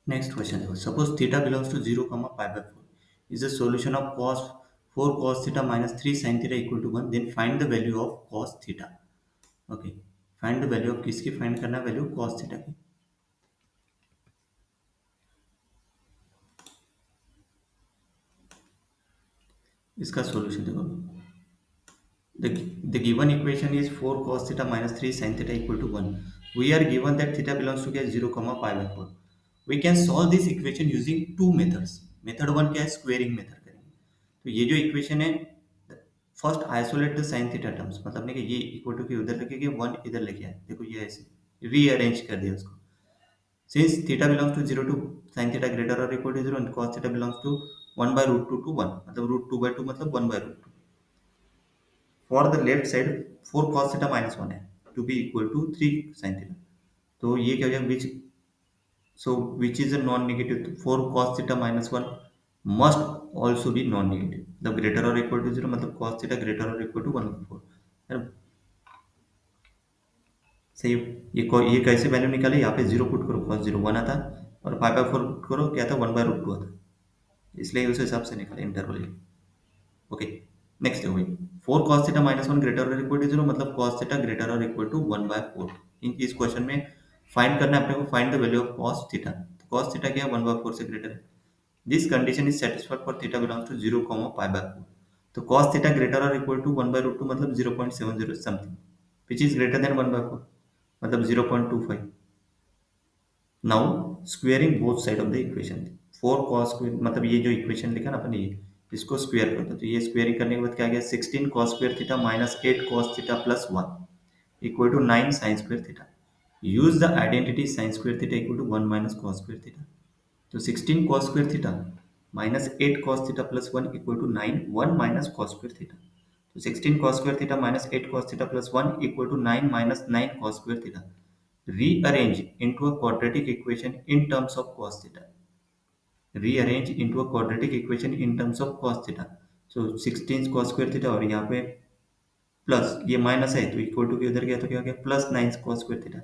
Next question देखो, suppose theta belongs to 0 comma pi by 4 is the solution of cos 4 cos theta minus 3 sin theta equal to 1, then find the value of cos theta. Okay, find the value of किसकी find करना है, value cos theta की। इसका solution देखो, the the given equation is 4 cos theta minus 3 sin theta equal to 1. We are given that theta belongs to क्या 0 comma pi by 4. We can solve this equation using two methods. Method one क्या है, squaring method करेंगे। तो ये जो equation है, first isolate the sine theta terms, मतलब नहीं कि ये इक्वल टू के उधर लेके गए, वन इधर लेके आए, देखो ये ऐसे रीअरेंज कर दिया उसको। Since theta belongs to 0 to sin theta greater और equal to 0 and cos theta belongs to 1 by root 2 to 1, मतलब रूट 2 by 2 मतलब 1 by root 2। For the left side 4 cos theta minus 1 है to be equal to 3 sin theta. तो ये क्या हो जाएगा, which, so which is a non negative, 4 cos theta minus 1 must also be non negative, मतलब greater और equal to 0, मतलब cos theta greater और इक्वल टू 1/4 है ना? सही। ये कैसे वैल्यू निकाले, यहाँ पे 0 पुट करो, cos 0 1 आता, और पाई बाय 4 पुट करो, क्या था, 1 by रूट 2 आता, इसलिए उस हिसाब से निकाले इंटरवल। ओके, नेक्स्ट देखो भाई, 4 cos थीटा माइनस 1 ग्रेटर और इक्वल टू 0, मतलब cos थीटा ग्रेटर और इक्वल टू 1/4। इस क्वेश्चन में फाइंड करना है अपने को, find the value of cos theta. तो cos थीटा क्या है, 1/4 से ग्रेटर है। This condition is satisfied for theta belongs to 0 comma pi by 4। तो cos थीटा ग्रेटर और इक्वल टू 1/√2 मतलब 0.70 something, which is greater than 1/4 मतलब 0.25। Now squaring both side of the equation, 4 cos square, मतलब ये जो equation लिखा ना अपन, ये इसको स्क्वेयर कर दो, तो ये स्क्वेयरिंग करने के बाद क्या आ गया, 16 cos square theta minus 8 cos थीटा plus 1 equal to 9 sin square theta. Use the identity sin square theta equal to 1 minus cos square theta. तो 16 cos square theta minus 8 cos थीटा plus 1 equal to 9 1 minus cos square theta. तो 16 cos square theta minus 8 cos थीटा plus 1 equal to 9 minus 9 cos square theta. Rearrange into a quadratic equation in terms of cos theta. Rearrange into a quadratic equation in terms of cos theta. So 16 cos square theta और यहाँ पे plus ये minus है, तो equal to के उधर गया तो क्या हो गया, plus 9 cos square theta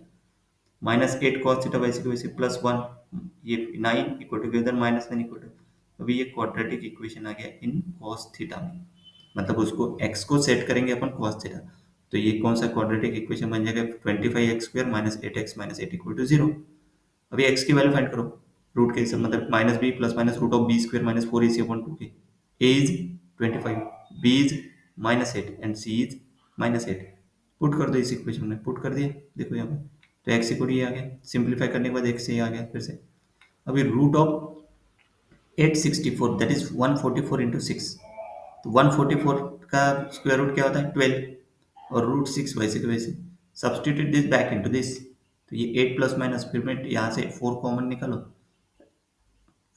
minus 8 cos theta, वैसे के वैसे प्लस 1, ये 9 इक्वल टू के उधर माइनस 9 इक्वल टू, अभी ये क्वाड्रेटिक इक्वेशन आ गया इन cos थीटा में, मतलब उसको x को सेट करेंगे अपन cos थीटा। तो ये कौन सा क्वाड्रेटिक इक्वेशन बन जाएगा, 25x² minus 8x minus 8 equal to 0। अभी x की वैल्यू फाइंड करो, रूट के सब मतलब minus B plus minus root of B square minus 4ac upon 2 के। a is 25, b is minus 8 and c is minus 8। Put कर दो इस इक्वेशन में, पुट कर दिया, देखो यहाँ पे, तो x इक्वल ये आ गया, सिंप्लीफाई करने के बाद x से ये आ गया फिर से। अभी root of 864 that is 144 into 6, तो 144 का स्क्वायर रूट क्या होता है, 12, और रूट 6 वैसे के वैसे, substitute this back into this, तो ये 8 प्लस माइनस, फिर में यहाँ से 4 कॉमन निकालो,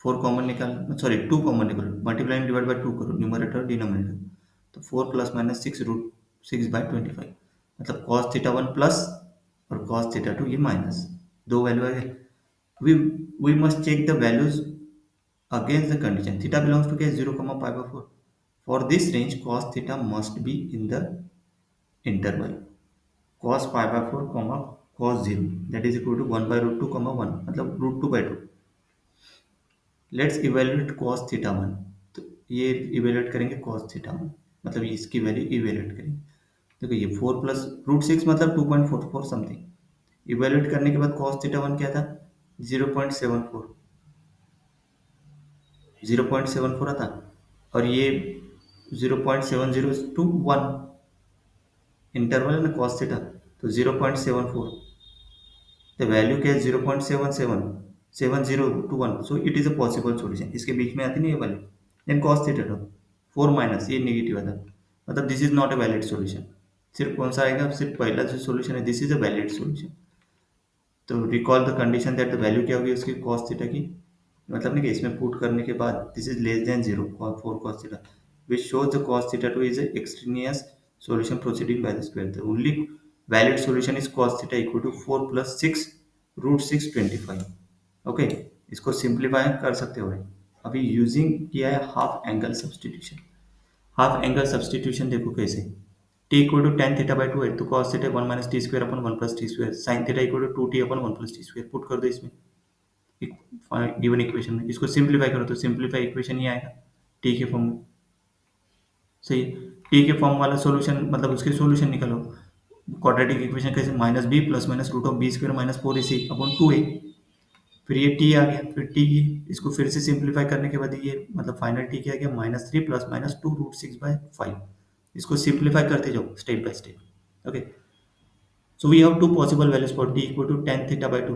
4 कॉमन निकाल, सॉरी 2 कॉमन निकालो, मल्टीप्लाई एंड डिवाइड बाय 2 करो, न्यूमरेटर डिनोमिनेटर, तो 4 प्लस माइनस 6 रूट 6/25, मतलब cos थीटा 1 प्लस और cos थीटा 2 ये माइनस, दो वैल्यू आ गए। we we must check the values against the condition theta belongs to case 0 comma pi by 4. For this range cos theta must be in the interval cos pi by 4 comma cos 0 that is equal to 1 by root 2 comma 1 मतलब root 2 by 2। Let's evaluate cos theta 1, तो ये evaluate करेंगे cos theta 1, मतलब इसकी value evaluate करेंगे। देखो ये 4 plus root 6 मतलब 2.44 समथिंग, इवेल्युएट करने के बाद cos थीटा 1 क्या था, 0.74, 0.74 आता, और ये 0.70 टू 1 इंटरवल है ना cos थीटा, तो 0.74, द वैल्यू क्या है 0.77, 70 to 1, so it is a possible solution, इसके बीच में आती नहीं ये value. Then cos theta to 4 minus ये नेगेटिव आता, मतलब this is not a valid solution. सिर्फ कौन सा आएगा, सिर्फ पहला जो सॉल्यूशन है, this is a valid solution. तो recall the condition that the value क्या होगी उसकी cos थीटा की, मतलब नहीं कि इसमें पुट करने के बाद this is less than 0 4 cos theta, which shows the cos theta 2 is a extraneous solution proceeding by the square. The only valid solution is cos theta equal to 4 plus 6 root 625। Okay, इसको simplify कर सकते हो भाई। अभी using किया है half angle substitution. Half angle substitution देखो कैसे, t equal to tan theta by 2 है, तो cos theta 1 minus T square upon 1 plus T square, sine theta equal to 2t upon 1 plus T square, put कर दो इसमें, given equation में। इसको simplify करो तो सिंप्लीफाई इक्वेशन ही आएगा टी के फॉर्म में। सही है। टी के फॉर्म वाला सॉल्यूशन मतलब उसके सॉल्यूशन निकालो। क्वाड्रेटिक इक्वेशन कैसे, minus B plus minus root of B square minus 4ac upon 2a। फिर ये टी आ गया, फिर टी, इसको फिर से सिंप्लीफाई करने के बाद ये मतलब फाइनल टी क्या आ गया, -3 प्लस माइनस 2√6/5। इसको सिंप्लीफाई करते जाओ step by step. Okay, so we have two possible values for T equal to tan θ/2।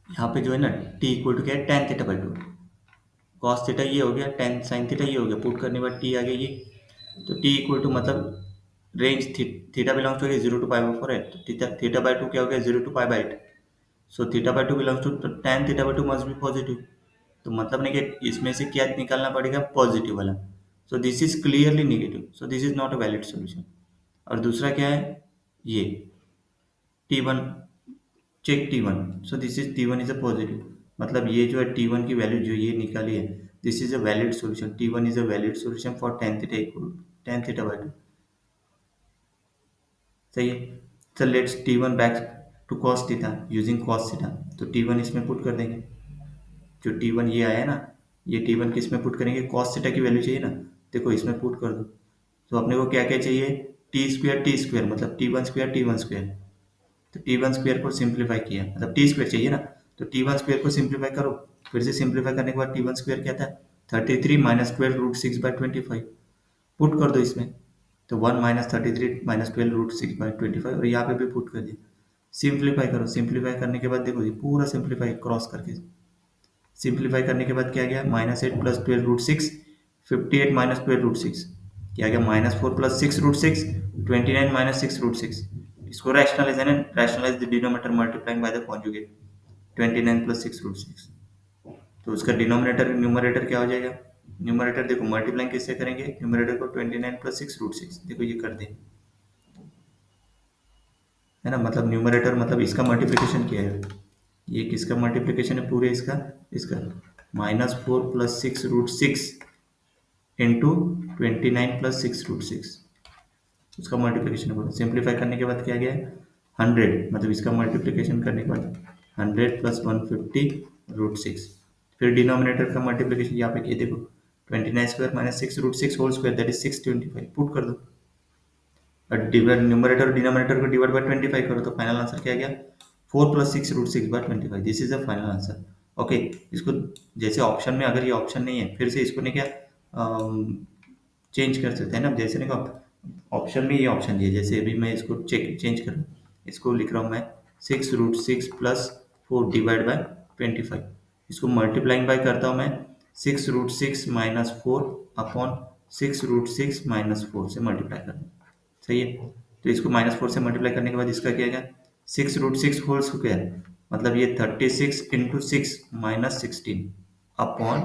यहाँ पे जो है ना टी इक्वल टू क्या है, tan θ/2। cos थीटा ये हो गया, tan sin थीटा ये हो गया, पुट करने के बाद टी आ गया ये। तो टी इक्वल टू मतलब range theta belongs to 0 to π/4 है, तो θ/2 क्या हो गया, 0 to π/8। सो θ/2 बिलोंग्स टू, तो tan θ/2 मस्ट बी पॉजिटिव। तो मतलब नहीं कि इसमें से क्या निकालना पड़ेगा, पॉजिटिव वाला। So this is clearly negative, so this is not a valid solution. और दूसरा क्या है, ये T1, check T1। So this is T1 is a positive, मतलब ये जो है T1 की वैल्यू जो ये निकाली है, this is a valid solution. T1 is a valid solution for tan theta equal tan θ/2। सही है। तो let's T1 back to cos theta using cos theta. तो T1 इसमें पुट कर देंगे, जो T1 ये आया ना, ये T1 किस में पुट करेंगे, cos थीटा की वैल्यू चाहिए ना, देखो इसमें पुट कर दो। तो अपने को क्या क्या चाहिए, टी स्क्वायर मतलब T1 स्क्वायर। तो T1 स्क्वायर को सिंप्लीफाई किया, मतलब टी स्क्वायर चाहिए ना, तो T1 स्क्वायर को सिंप्लीफाई करो। फिर से सिंप्लीफाई करने के बाद T1 स्क्वायर क्या था, 33 माइनस 12√6/25। पुट कर दो इसमें, तो 1 माइनस 33 माइनस 12√6/25, और यहाँ पे भी पुट कर दिया। सिंप्लीफाई करो, सिंप्लीफाई करने के बाद देखो ये पूरा सिंप्लीफाई क्रॉस करके सिंप्लीफाई करने के बाद क्या गया, -8 प्लस 12√6, 58 माइनस 12√6 क्या गया, -4 प्लस 6√6, 29 माइनस 6√6। इसको rationalise the denominator multiplying by the conjugate, 29 plus 6√6। तो उसका डिनोमिनेटर न्यूमरेटर क्या हो जाएगा, न्यूमरेटर देखो मल्टीप्लाइंग किससे करेंगे, न्यूमरेटर को 29 प्लस 6√6, देखो ये कर दें, है ना, मतलब न्यूमरेटर मतलब इसका मल्टीप्लिकेशन किया है, ये किसका मल्टीप्लिकेशन है, पूरे इसका इसका -4 प्लस 6√6 इंटू 29 प्लस 6√6, उसका मल्टीप्लिकेशन करो। सिंप्लीफाई करने के बाद क्या गया, 100, मतलब इसका मल्टीप्लिकेशन करने के बाद 100 प्लस 150√6। फिर डिनोमिनेटर का मल्टीप्लिकेशन यहाँ पे किए, देखो 29 square minus 6√6 whole square that is 625, put कर दो। और डिवाइड न्यूमरेटर और डिनोमिनेटर को डिवाइड बाय 25 करो, तो फाइनल आंसर क्या गया, 4 plus 6√6/25। This is the final answer. Okay, इसको जैसे ऑप्शन में अगर ये ऑप्शन नहीं है, फिर से इसको नहीं क्या चेंज कर सकते हैं ना, जैसे नहीं ऑप्शन में ये ऑप्शन दिए, जैसे अभी मैं इसको चेंज करूँ, इसको लिख रहा हूँ मैं 6√6 प्लस 4 डिवाइड बाय 25। इसको मल्टीप्लाइंग बाय करता हूँ मैं, 6√6 माइनस 4 अपॉन 6√6 माइनस 4 से मल्टीप्लाई करता हूँ। सही है। तो इसको -4 से मल्टीप्लाई करने के बाद इसका क्या आएगा, 6√6 होल स्क्वायर, मतलब ये 36 इंटू 6 माइनस 16 अपॉन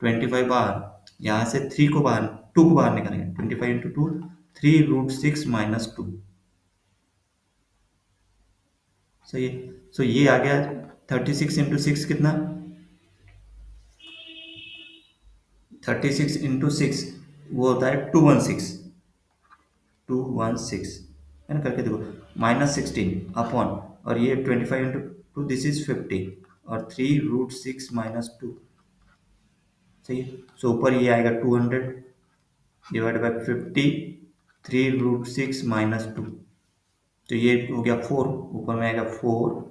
25 बाहर, यहाँ से 3 को बाहर 2 को बाहर निकालेंगे, 25 इंटू 2 3√6 माइनस 2। सही है। सो ये आ गया 36 इंटू 6 कितना, 36 इंटू 6 वो होता है 216, 216, है ना, करके देखो, -16 अपॉन, और ये 25 इंटू 2 दिस इज 50, और 3√6 माइनस 2। सही है। सो ऊपर ये आएगा 200 डिवाइड बाय 50, 3√6 माइनस 2, तो ये हो गया 4, ऊपर में आएगा 4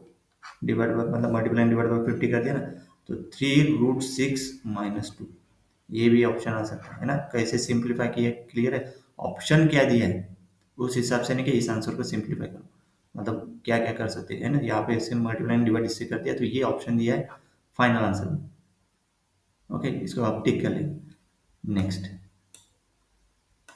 डिवाइड बाय मतलब मल्टीप्लाई डिवाइड बाय 50 कर दिया ना, तो 3√6 माइनस 2। ये भी ऑप्शन आ सकता है ना, कैसे सिंप्लीफाई किया, क्लियर है। ऑप्शन क्या दिया है उस हिसाब से नहीं कि इस आंसर को सिंप्लीफाई करो, मतलब क्या क्या कर सकते हैं ना, यहाँ पे इससे मल्टीप्लाई डिवाइड इससे कर दिया, तो ये ऑप्शन दिया है फाइनल आंसर में। ओके, इसको आप टिक कर लेंगे। नेक्स्ट